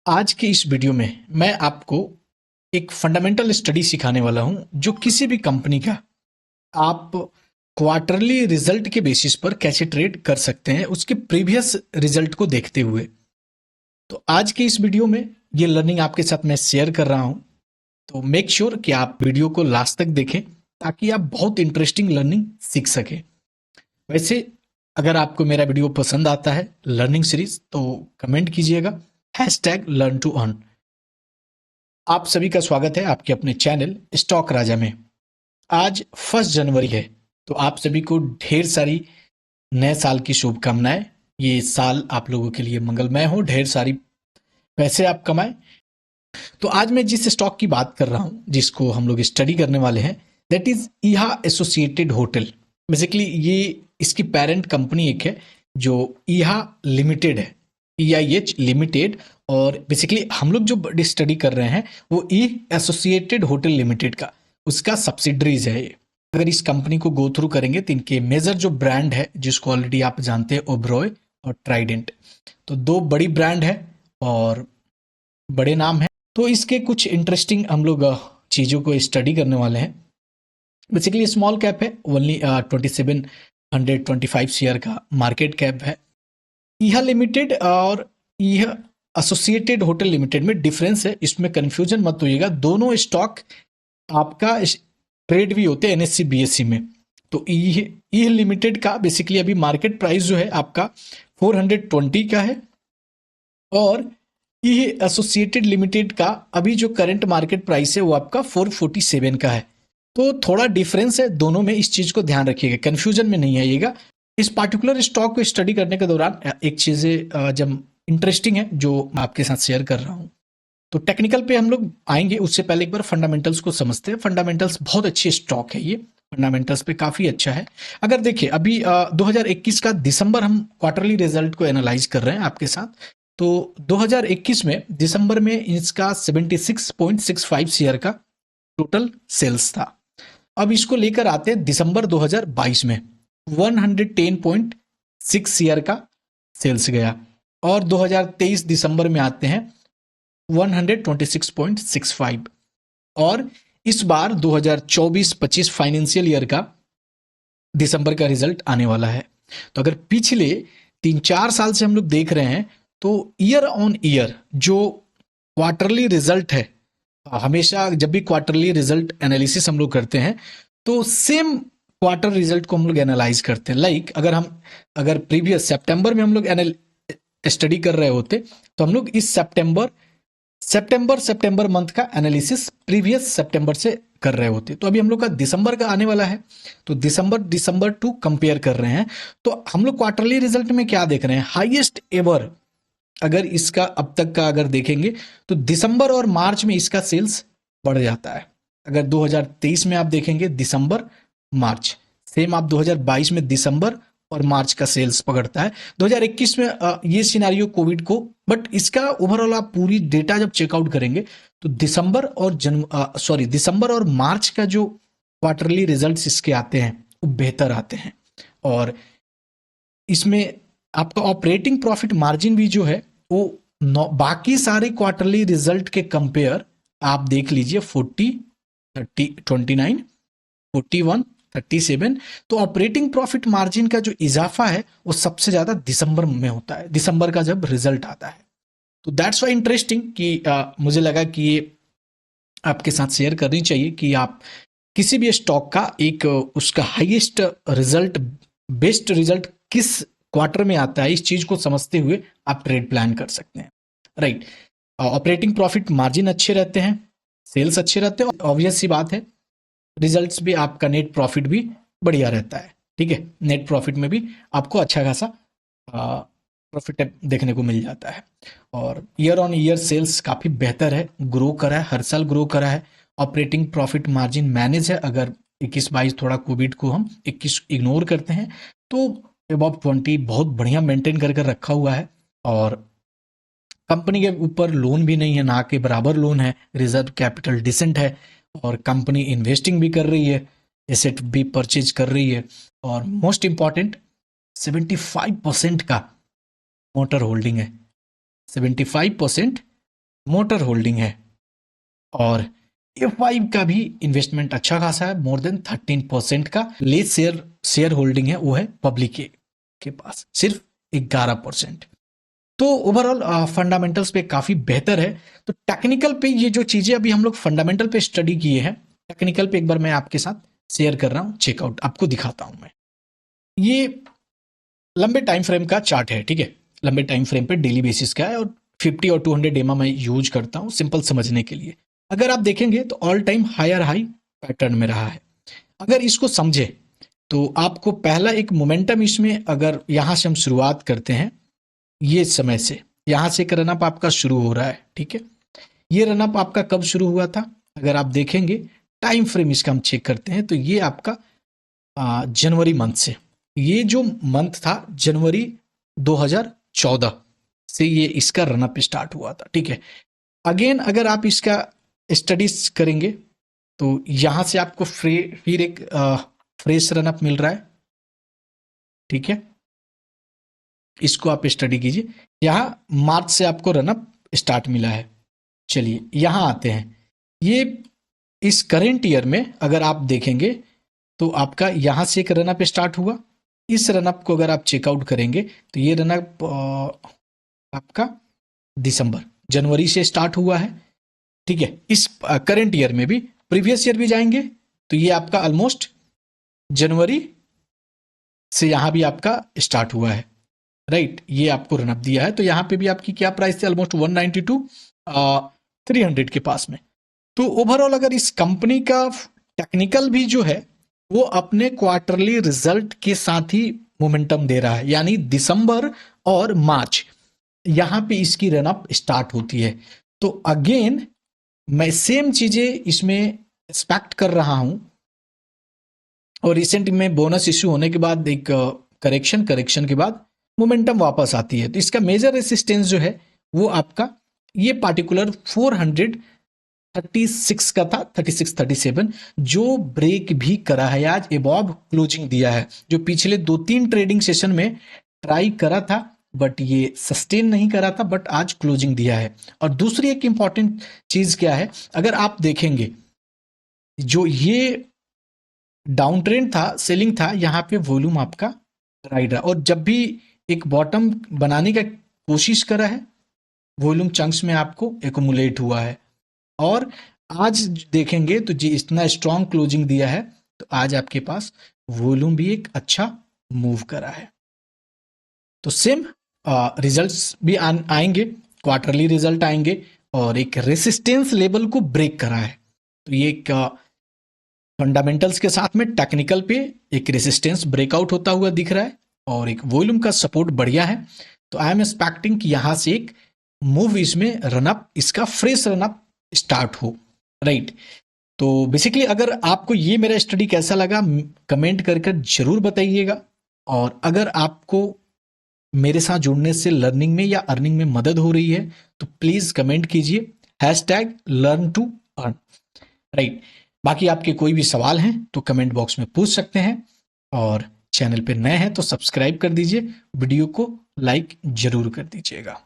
आज के इस वीडियो में मैं आपको एक फंडामेंटल स्टडी सिखाने वाला हूं जो किसी भी कंपनी का आप क्वार्टरली रिजल्ट के बेसिस पर कैसे ट्रेड कर सकते हैं उसके प्रीवियस रिजल्ट को देखते हुए। तो आज के इस वीडियो में ये लर्निंग आपके साथ मैं शेयर कर रहा हूं, तो मेक श्योर कि आप वीडियो को लास्ट तक देखें ताकि आप बहुत इंटरेस्टिंग लर्निंग सीख सकें। वैसे अगर आपको मेरा वीडियो पसंद आता है लर्निंग सीरीज तो कमेंट कीजिएगा #LearnToEarn। आप सभी का स्वागत है आपके अपने चैनल स्टॉक राजा में। आज 1 जनवरी है, तो आप सभी को ढेर सारी नए साल की शुभकामनाएं। ये साल आप लोगों के लिए मंगलमय हो, ढेर सारी पैसे आप कमाएं। तो आज मैं जिस स्टॉक की बात कर रहा हूं, जिसको हम लोग स्टडी करने वाले हैं, दैट इज ईहा एसोसिएटेड होटल। बेसिकली ये इसकी पेरेंट कंपनी एक है जो ईहा लिमिटेड है, EIH लिमिटेड। और बेसिकली हम लोग जो स्टडी कर रहे हैं वो ई एसोसिएटेड होटल लिमिटेड का उसका सब्सिडरीज है ये। अगर इस कंपनी को गो थ्रू करेंगे तो इनके मेजर जो ब्रांड है, जिसको ऑलरेडी आप जानते हैं, ओबरॉय और ट्राइडेंट, तो दो बड़ी ब्रांड है और बड़े नाम है। तो इसके कुछ इंटरेस्टिंग हम लोग चीज़ों को स्टडी करने वाले हैं। बेसिकली स्मॉल कैप है, ओनली 2725 शेयर का मार्केट कैप है। यह लिमिटेड और यह एसोसिएटेड होटल लिमिटेड में डिफरेंस है, इसमें कंफ्यूजन मत होइएगा। दोनों स्टॉक आपका ट्रेड भी होते हैं NSE BSE में। तो यह लिमिटेड का बेसिकली अभी मार्केट प्राइस जो है आपका 420 का है और यह एसोसिएटेड लिमिटेड का अभी जो करंट मार्केट प्राइस है वो आपका 447 का है। तो थोड़ा डिफरेंस है दोनों में, इस चीज़ को ध्यान रखिएगा, कंफ्यूजन में नहीं आइएगा। इस पार्टिकुलर स्टॉक को स्टडी करने के दौरान एक चीज़ें जब इंटरेस्टिंग है जो मैं आपके साथ शेयर कर रहा हूँ। तो टेक्निकल पे हम लोग आएंगे, उससे पहले एक बार फंडामेंटल्स को समझते हैं। फंडामेंटल्स बहुत अच्छी स्टॉक है, ये फंडामेंटल्स पे काफ़ी अच्छा है। अगर देखिए अभी 2021 का दिसंबर हम क्वार्टरली रिजल्ट को एनालाइज कर रहे हैं आपके साथ। तो 2021 में दिसंबर में इसका 76.65 शेयर का टोटल सेल्स था। अब इसको लेकर आते हैं दिसंबर 2022 में 110.6 शेयर का सेल्स गया और 2023 दिसंबर में आते हैं 126.65 और इस बार 2024-25 फाइनेंशियल ईयर का दिसंबर का रिजल्ट आने वाला है। तो अगर पिछले 3-4 साल से हम लोग देख रहे हैं तो ईयर ऑन ईयर जो क्वार्टरली रिजल्ट है, हमेशा जब भी क्वार्टरली रिजल्ट एनालिसिस हम लोग करते हैं तो सेम क्वार्टर रिजल्ट को हम लोग एनालाइज करते हैं। लाइक अगर प्रीवियस सितंबर में हम लोग स्टडी कर रहे होते तो हम लोग इस सितंबर मंथ का एनालिसिस प्रीवियस सितंबर से कर रहे होते। तो अभी हम लोग का दिसंबर का आने वाला है, तो दिसंबर टू कंपेयर कर रहे हैं। तो हम लोग क्वार्टरली रिजल्ट में क्या देख रहे हैं, हाईएस्ट एवर अगर इसका अब तक का अगर देखेंगे तो दिसंबर और मार्च में इसका सेल्स बढ़ जाता है। अगर 2023 में आप देखेंगे दिसंबर मार्च, सेम आप 2022 में दिसंबर और मार्च का सेल्स पकड़ता है। 2021 में ये सिनारियो कोविड को, बट इसका ओवरऑल आप पूरी डेटा जब चेकआउट करेंगे तो दिसंबर और मार्च का जो क्वार्टरली रिजल्ट्स इसके आते हैं वो बेहतर आते हैं। और इसमें आपका ऑपरेटिंग प्रॉफिट मार्जिन भी जो है वो बाकी सारे क्वार्टरली रिजल्ट के कंपेयर आप देख लीजिए 40, 30, 29, 41, 37। तो ऑपरेटिंग प्रॉफिट मार्जिन का जो इजाफा है वो सबसे ज्यादा दिसंबर में होता है, दिसंबर का जब रिजल्ट आता है। तो दैट्स वाई इंटरेस्टिंग कि मुझे लगा कि ये आपके साथ शेयर करनी चाहिए कि आप किसी भी स्टॉक का एक उसका हाईएस्ट रिजल्ट, बेस्ट रिजल्ट किस क्वार्टर में आता है, इस चीज को समझते हुए आप ट्रेड प्लान कर सकते हैं। राइट, ऑपरेटिंग प्रॉफिट मार्जिन अच्छे रहते हैं, सेल्स अच्छे रहते हैं, ऑब्वियस सी बात है रिजल्ट्स भी आपका नेट प्रॉफिट भी बढ़िया रहता है। ठीक है, नेट प्रॉफिट में भी आपको अच्छा खासा प्रॉफिट देखने को मिल जाता है। और ईयर ऑन ईयर सेल्स काफ़ी बेहतर है, ग्रो करा है, हर साल ग्रो करा है। ऑपरेटिंग प्रॉफिट मार्जिन मैनेज है, अगर 21-22 थोड़ा कोविड को हम 21 इग्नोर करते हैं तो अबव 20 बहुत बढ़िया मेंटेन कर रखा हुआ है। और कंपनी के ऊपर लोन भी नहीं है, ना के बराबर लोन है, रिजर्व कैपिटल डिसेंट है और कंपनी इन्वेस्टिंग भी कर रही है, एसेट भी परचेज कर रही है। और मोस्ट इंपॉर्टेंट 75% का मोटर होल्डिंग है, 75% मोटर होल्डिंग है, और F5 का भी इन्वेस्टमेंट अच्छा खासा है, मोर देन 13% का। ले शेयर होल्डिंग है वो है पब्लिक के पास सिर्फ 11%। तो ओवरऑल फंडामेंटल्स पे काफी बेहतर है। तो टेक्निकल पे ये जो चीजें अभी हम लोग फंडामेंटल पे स्टडी किए हैं, टेक्निकल पे एक बार मैं आपके साथ शेयर कर रहा हूं, चेकआउट आपको दिखाता हूं मैं। ये लंबे टाइम फ्रेम का चार्ट है, ठीक है, लंबे टाइम फ्रेम पे डेली बेसिस का है, और 50 और 200 डेमा मैं यूज करता हूं सिंपल समझने के लिए। अगर आप देखेंगे तो all time higher high pattern में रहा है। अगर इसको समझे तो आपको पहला एक मोमेंटम इसमें, अगर यहां से हम शुरुआत करते हैं, ये समय से यहां से एक रनअप आपका शुरू हो रहा है, ठीक है। ये रनअप आपका कब शुरू हुआ था, अगर आप देखेंगे टाइम फ्रेम इसका हम चेक करते हैं, तो ये आपका जनवरी मंथ से, ये जो मंथ था जनवरी 2014 से ये इसका रनअप स्टार्ट हुआ था, ठीक है। अगेन अगर आप इसका स्टडीज करेंगे तो यहां से आपको फिर एक फ्रेश रनअप मिल रहा है, ठीक है। इसको आप स्टडी कीजिए। यहां मार्च से आपको रनअप स्टार्ट मिला है। चलिए यहां आते हैं, ये इस करेंट ईयर में अगर आप देखेंगे तो आपका यहां से एक रनअप स्टार्ट हुआ। इस रनअप को अगर आप चेकआउट करेंगे तो ये रनअप आपका दिसंबर जनवरी से स्टार्ट हुआ है, ठीक है। इस करंट ईयर में भी, प्रीवियस ईयर भी जाएंगे तो ये आपका ऑलमोस्ट जनवरी से यहां भी आपका स्टार्ट हुआ है, राइट। ये आपको रनअप दिया है, तो यहां पे भी आपकी क्या प्राइस थी, ऑलमोस्ट 192 300 के पास में। तो ओवरऑल अगर इस कंपनी का टेक्निकल भी जो है वो अपने क्वार्टरली रिजल्ट के साथ ही मोमेंटम दे रहा है, यानी दिसंबर और मार्च यहां पे इसकी रनअप स्टार्ट होती है। तो अगेन मैं सेम चीजें इसमें एक्सपेक्ट कर रहा हूं, और रिसेंट में बोनस इश्यू होने के बाद एक करेक्शन के बाद मोमेंटम वापस आती है। तो इसका मेजर रेसिस्टेंस जो है वो आपका ये पार्टिकुलर 436 का था, 36-37, जो ब्रेक भी करा है आज, एबॉव क्लोजिंग दिया है। जो पिछले 2-3 ट्रेडिंग सेशन में ट्राई करा था बट ये सस्टेन नहीं करा था, बट आज क्लोजिंग दिया है। और दूसरी एक इंपॉर्टेंट चीज क्या है, अगर आप देखेंगे जो ये डाउन ट्रेंड था, सेलिंग था, यहाँ पे वॉल्यूम आपका राइट रहा, और जब भी एक बॉटम बनाने का कोशिश करा है वॉल्यूम चंक्स में आपको एकुमुलेट हुआ है। और आज देखेंगे तो जी इतना स्ट्रॉन्ग क्लोजिंग दिया है, तो आज आपके पास वॉल्यूम भी एक अच्छा मूव करा है। तो सेम रिजल्ट्स भी आएंगे, क्वार्टरली रिजल्ट आएंगे, और एक रेसिस्टेंस लेवल को ब्रेक करा है। तो ये एक फंडामेंटल्स के साथ में टेक्निकल पे एक रेसिस्टेंस ब्रेकआउट होता हुआ दिख रहा है, और एक वॉल्यूम का सपोर्ट बढ़िया है। तो आई एम एक्सपेक्टिंग कि यहां से एक मूव इसमें रनअप, इसका फ्रेश रनअप स्टार्ट हो, राइट। तो बेसिकली अगर आपको ये मेरा स्टडी कैसा लगा कमेंट करके जरूर बताइएगा, और अगर आपको मेरे साथ जुड़ने से लर्निंग में या अर्निंग में मदद हो रही है तो प्लीज कमेंट कीजिए #learn2earn, राइट। बाकी आपके कोई भी सवाल हैं तो कमेंट बॉक्स में पूछ सकते हैं, और चैनल पे नए हैं तो सब्सक्राइब कर दीजिए, वीडियो को लाइक जरूर कर दीजिएगा।